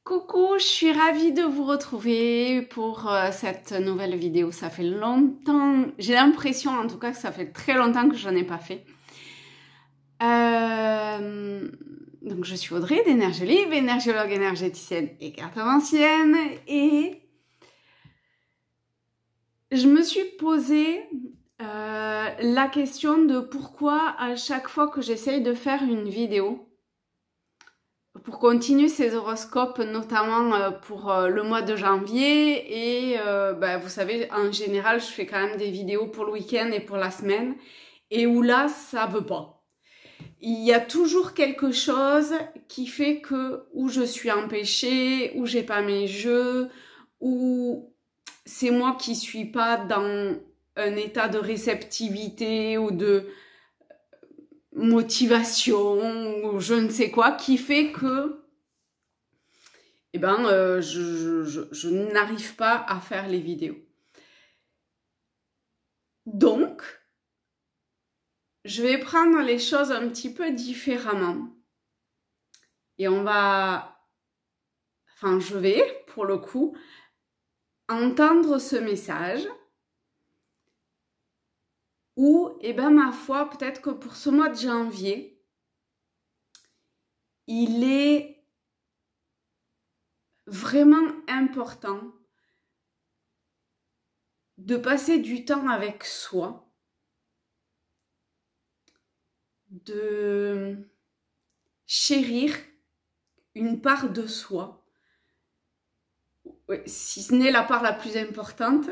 Coucou, je suis ravie de vous retrouver pour cette nouvelle vidéo. Ça fait longtemps, j'ai l'impression en tout cas que ça fait très longtemps que je n'en ai pas fait. Donc je suis Audrey d'Énergie Libre, énergiologue, énergéticienne et cartomancienne, et je me suis posé la question de pourquoi à chaque fois que j'essaye de faire une vidéo, pour continuer ces horoscopes, notamment pour le mois de janvier. Et vous savez, en général, je fais quand même des vidéos pour le week-end et pour la semaine. Et où là, ça veut pas. Il y a toujours quelque chose qui fait que où je suis empêchée, où j'ai pas mes jeux, où c'est moi qui suis pas dans un état de réceptivité ou de motivation ou je ne sais quoi, qui fait que je n'arrive pas à faire les vidéos. Donc, je vais prendre les choses un petit peu différemment. Et je vais, pour le coup, entendre ce message où, ma foi, peut-être que pour ce mois de janvier, il est vraiment important de passer du temps avec soi, de chérir une part de soi, si ce n'est la part la plus importante,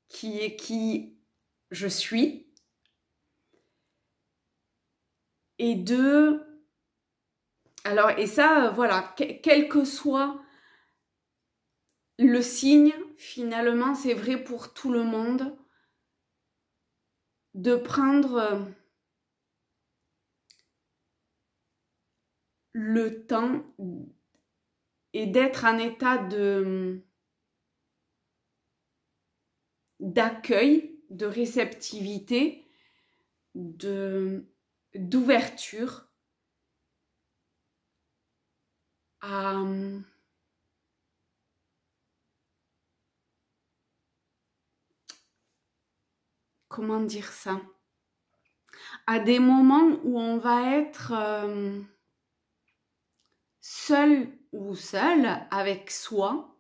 qui est qui je suis, et voilà, quel que soit le signe, finalement, c'est vrai pour tout le monde, de prendre le temps et d'être en état d'accueil, de réceptivité, d'ouverture à comment dire ça, à des moments où on va être seul ou seule avec soi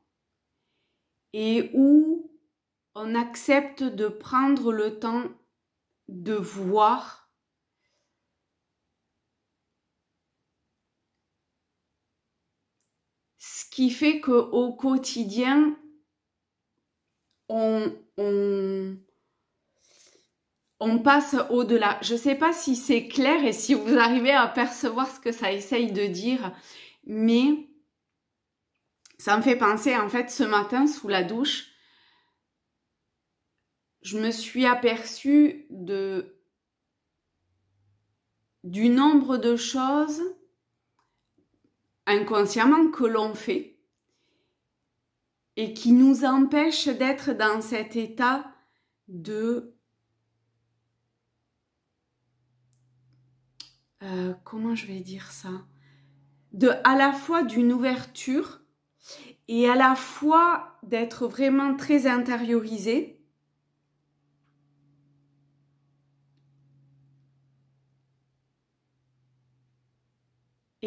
et où on accepte de prendre le temps de voir ce qui fait qu'au quotidien, on passe au-delà. Je ne sais pas si c'est clair et si vous arrivez à percevoir ce que ça essaye de dire, mais ça me fait penser, en fait, ce matin, sous la douche, je me suis aperçue du nombre de choses inconsciemment que l'on fait et qui nous empêchent d'être dans cet état comment je vais dire ça, à la fois d'une ouverture et à la fois d'être vraiment très intériorisé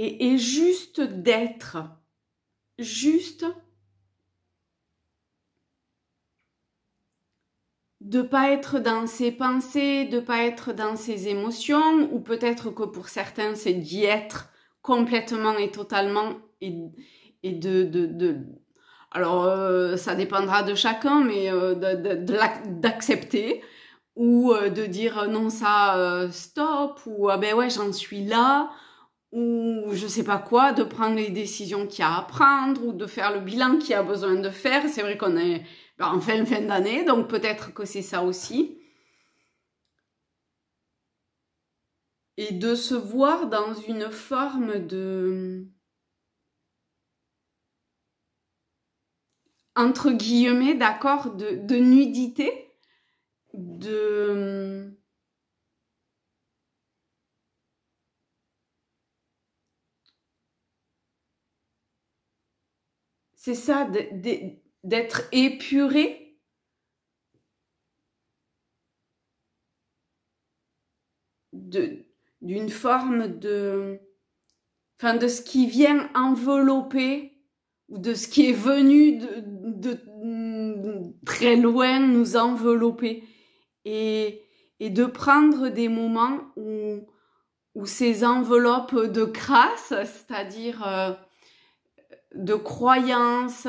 et juste d'être, juste de pas être dans ses pensées, de pas être dans ses émotions, ou peut-être que pour certains c'est d'y être complètement et totalement alors ça dépendra de chacun, mais d'accepter ou de dire non ça stop, ou ah ben ouais j'en suis là, ou je sais pas quoi, de prendre les décisions qu'il y a à prendre ou de faire le bilan qu'il y a besoin de faire. C'est vrai qu'on est en fin d'année, donc peut-être que c'est ça aussi. Et de se voir dans une forme entre guillemets, d'accord, de nudité, c'est ça, d'être épuré. D'une forme de ce qui vient envelopper ou de ce qui est venu de très loin nous envelopper et de prendre des moments où ces enveloppes de crasse, c'est-à-dire de croyances,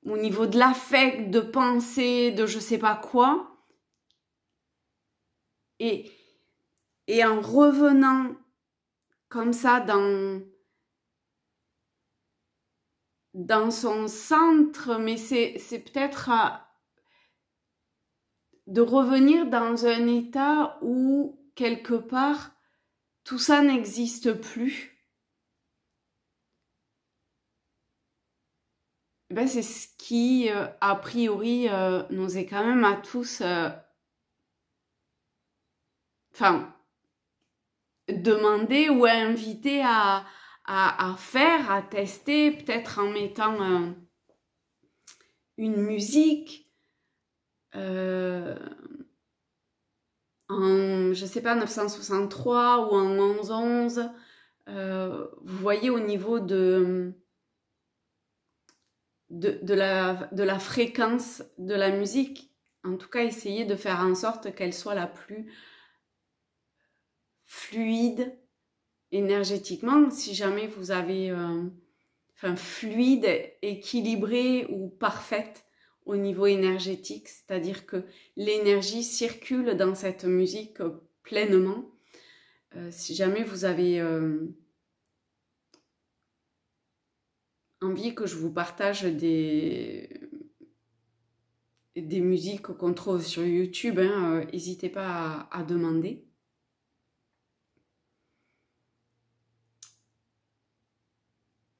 au niveau de l'affect, de pensée, de je sais pas quoi, et en revenant comme ça dans son centre, mais c'est peut-être de revenir dans un état où quelque part tout ça n'existe plus. Ben, c'est ce qui a priori nous est quand même à tous demandé ou invité à faire, à tester, peut-être en mettant une musique en, je sais pas, 963 ou en 1111. Vous voyez au niveau de la fréquence de la musique, en tout cas essayez de faire en sorte qu'elle soit la plus fluide énergétiquement. Si jamais vous avez fluide, équilibrée ou parfaite au niveau énergétique, c'est-à-dire que l'énergie circule dans cette musique pleinement. Si jamais vous avez envie que je vous partage des musiques qu'on trouve sur YouTube, n'hésitez pas à demander.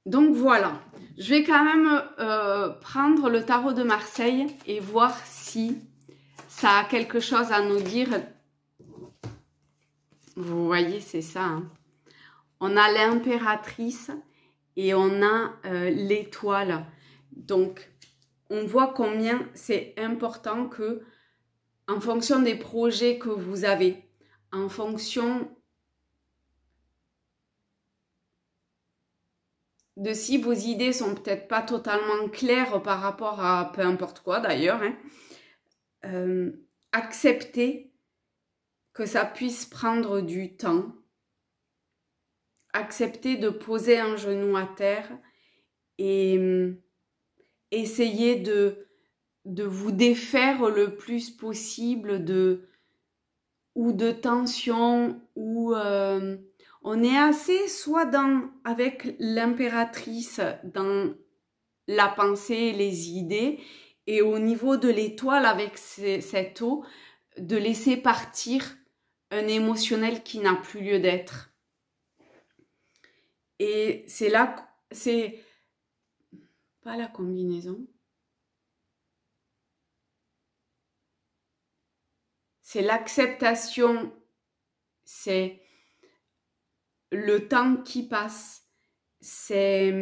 Donc voilà, je vais quand même prendre le tarot de Marseille et voir si ça a quelque chose à nous dire. Vous voyez, c'est ça. Hein. On a l'impératrice et on a l'étoile. Donc, on voit combien c'est important que, en fonction des projets que vous avez, en fonction de si vos idées sont peut-être pas totalement claires par rapport à peu importe quoi d'ailleurs, acceptez que ça puisse prendre du temps. Acceptez de poser un genou à terre et essayez de vous défaire le plus possible de tension ou on est assez soit avec l'impératrice dans la pensée, les idées, et au niveau de l'étoile avec cette eau, de laisser partir un émotionnel qui n'a plus lieu d'être. Et c'est là, c'est pas la combinaison, c'est l'acceptation, c'est le temps qui passe, c'est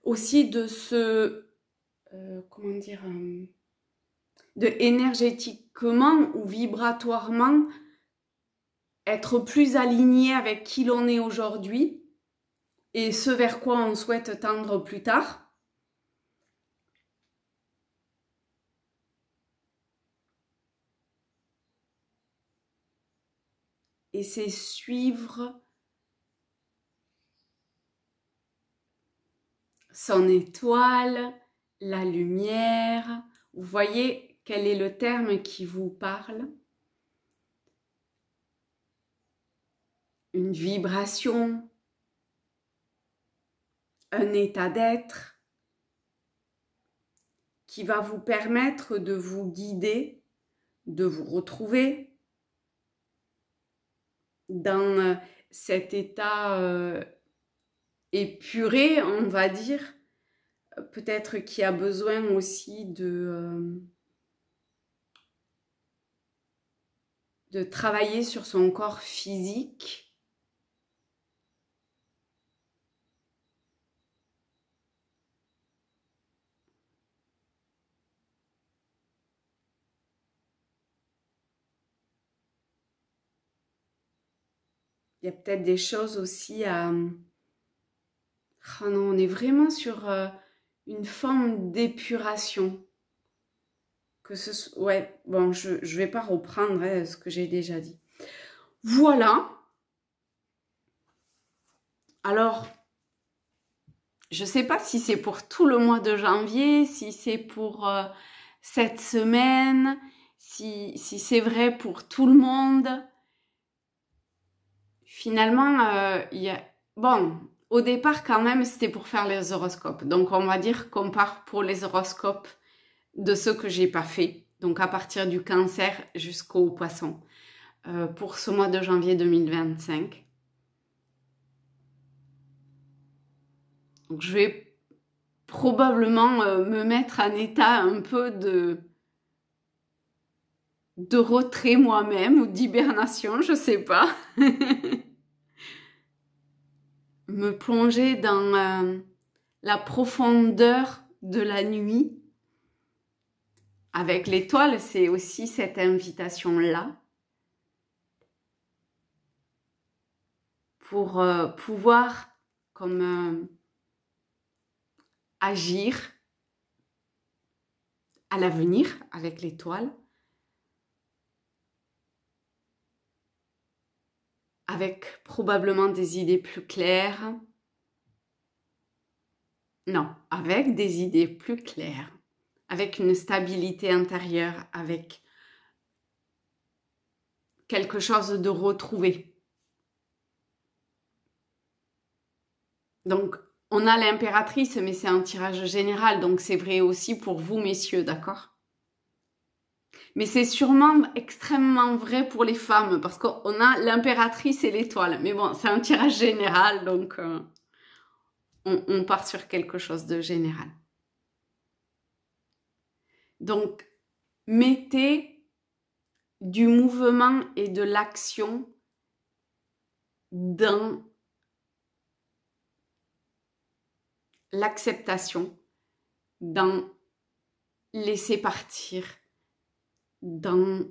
aussi de comment dire, de énergétiquement ou vibratoirement être plus aligné avec qui l'on est aujourd'hui et ce vers quoi on souhaite tendre plus tard. Et c'est suivre son étoile, la lumière. Vous voyez quel est le terme qui vous parle? Une vibration, un état d'être qui va vous permettre de vous guider, de vous retrouver dans cet état épuré, on va dire, peut-être qui a besoin aussi de travailler sur son corps physique. Il y a peut-être des choses aussi à... Ah non, on est vraiment sur une forme d'épuration. Ouais, bon, je vais pas reprendre ce que j'ai déjà dit. Voilà. Alors, je sais pas si c'est pour tout le mois de janvier, si c'est pour cette semaine, si c'est vrai pour tout le monde. Finalement, bon, au départ quand même, c'était pour faire les horoscopes. Donc, on va dire qu'on part pour les horoscopes de ceux que j'ai pas fait. Donc, à partir du Cancer jusqu'au Poisson. Pour ce mois de janvier 2025. Donc, je vais probablement me mettre en état un peu de retrait moi-même ou d'hibernation, je sais pas. Me plonger dans la profondeur de la nuit. Avec l'étoile, c'est aussi cette invitation-là. Pour pouvoir comme agir à l'avenir avec l'étoile, avec probablement des idées plus claires. Non, avec des idées plus claires, avec une stabilité intérieure, avec quelque chose de retrouvé. Donc, on a l'impératrice, mais c'est un tirage général, donc c'est vrai aussi pour vous, messieurs, d'accord? Mais c'est sûrement extrêmement vrai pour les femmes, parce qu'on a l'impératrice et l'étoile. Mais bon, c'est un tirage général, donc on part sur quelque chose de général. Donc, mettez du mouvement et de l'action dans l'acceptation, dans laisser partir, dans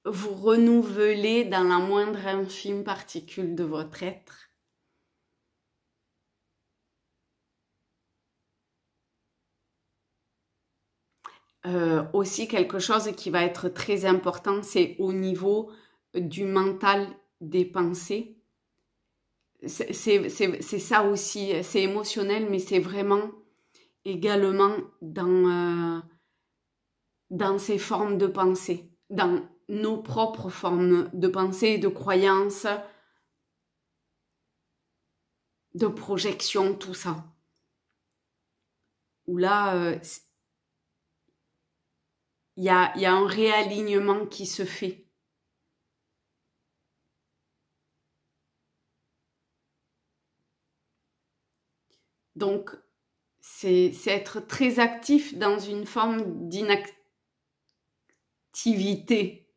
vous renouveler dans la moindre infime particule de votre être. Aussi quelque chose qui va être très important, c'est au niveau du mental, des pensées. C'est ça aussi, c'est émotionnel, mais c'est vraiment également dans ces formes de pensée, dans nos propres formes de pensée, de croyances, de projection, tout ça. Où là, il y a un réalignement qui se fait. Donc, c'est être très actif dans une forme d'inactivité.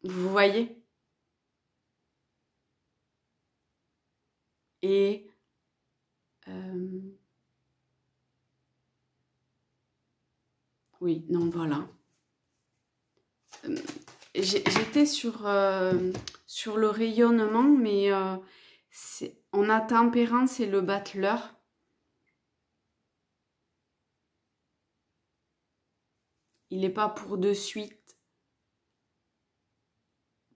Vous voyez? Et oui, non, voilà. J'étais sur le rayonnement, mais on a tempérance et le battleur. Il n'est pas pour de suite.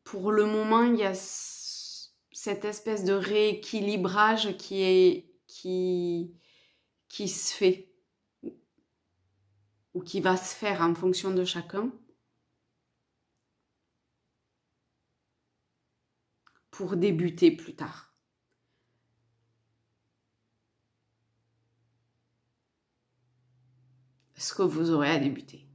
Pour le moment, il y a cette espèce de rééquilibrage qui se fait ou qui va se faire en fonction de chacun pour débuter plus tard. Ce que vous aurez à débuter.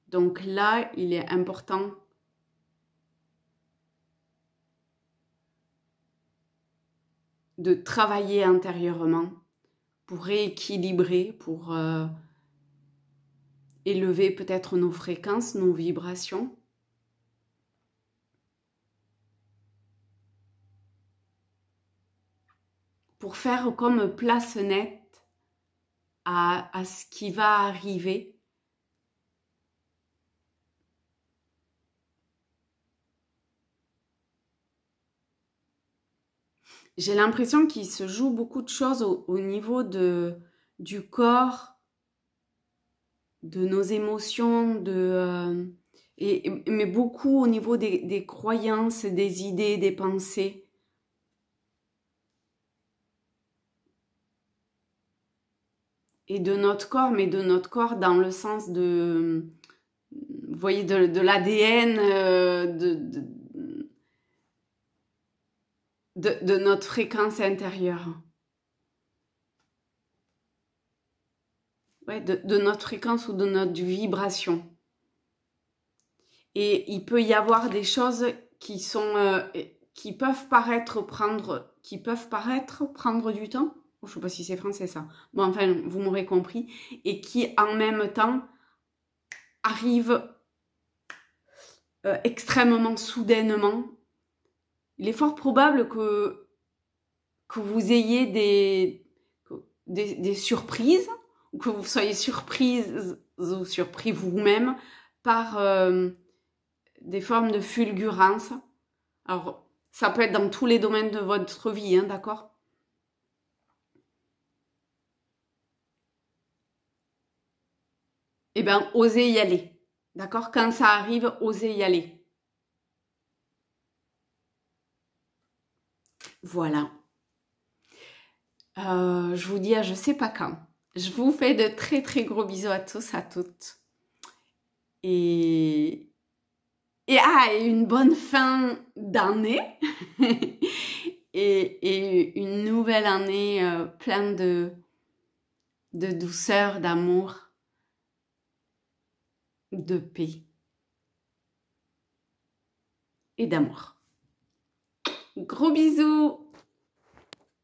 Donc là, il est important de travailler intérieurement pour rééquilibrer, pour élever peut-être nos fréquences, nos vibrations. Pour faire comme place nette à ce qui va arriver j'ai l'impression qu'il se joue beaucoup de choses au niveau du corps, de nos émotions, mais beaucoup au niveau des croyances, des idées, des pensées. Et de notre corps, mais de notre corps dans le sens de, vous voyez, de l'ADN, de notre fréquence intérieure. Ouais, de notre fréquence ou de notre vibration. Et il peut y avoir des choses qui sont, qui peuvent paraître prendre du temps. Je ne sais pas si c'est français ça. Bon, enfin, vous m'aurez compris. Et qui en même temps arrivent extrêmement soudainement. Il est fort probable que vous ayez des surprises, ou que vous soyez surprise ou surpris vous-même par des formes de fulgurance. Alors, ça peut être dans tous les domaines de votre vie, hein, d'accord? Eh bien, osez y aller, d'accord? Quand ça arrive, osez y aller. Voilà. Je vous dis à je sais pas quand. Je vous fais de très très gros bisous à tous, à toutes. Et une bonne fin d'année. et une nouvelle année pleine de douceur, d'amour, de paix et d'amour. Gros bisous!